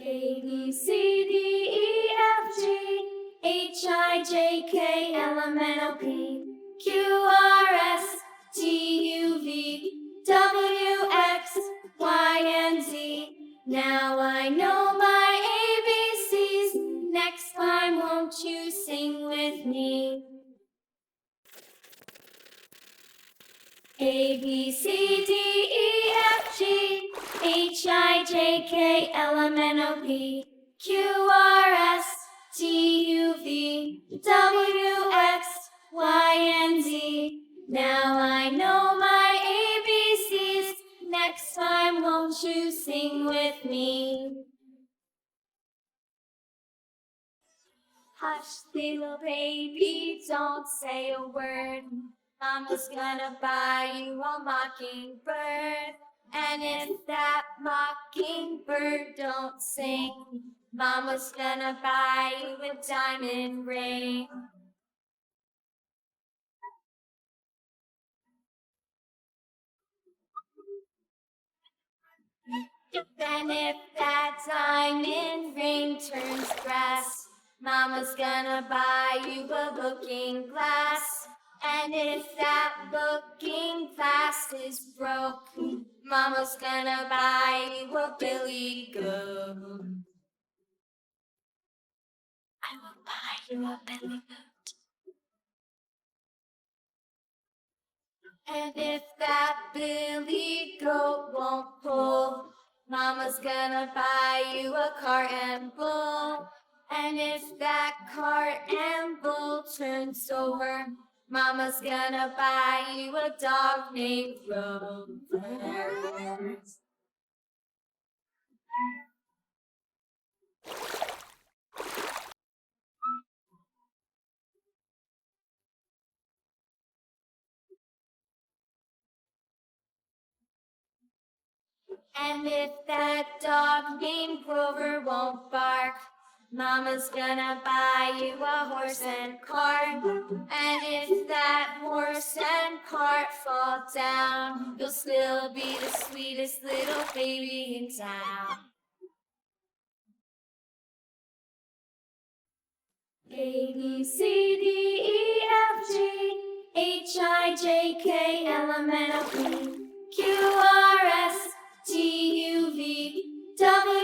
A, B, C, D, E, F, G, H, I, J, K, L, M, N, O, P, Q, R, S, T, U, V, W, X, Y, and Z. Now I know my ABCs. Next time, won't you sing with me? A, B, C, D, E, F, G, H, I, J, K, L, M, N, O, P, Q, R, S, T, U, V, W, X, Y, and Z. Now I know my ABCs. Next time, won't you sing with me? Hush, little baby, don't say a word. Mama's gonna buy you a mockingbird. And if that mockingbird don't sing, Mama's gonna buy you a diamond ring. And if that diamond ring turns grass, Mama's gonna buy you a looking glass. And if that looking glass is broke, Mama's gonna buy you a billy goat. I will buy you a billy goat. And if that billy goat won't pull, Mama's gonna buy you a cart and bull. And if that cart and bull turns over, Mama's gonna buy you a dog named Rover. And if that dog named Grover won't bark, Mama's gonna buy you a horse and cart. And if that horse and cart fall down, you'll still be the sweetest little baby in town. A, B, C, D, E, F, G, H, I, J, K, L, M, N, O, P, Q, R, S, T, U, V, W,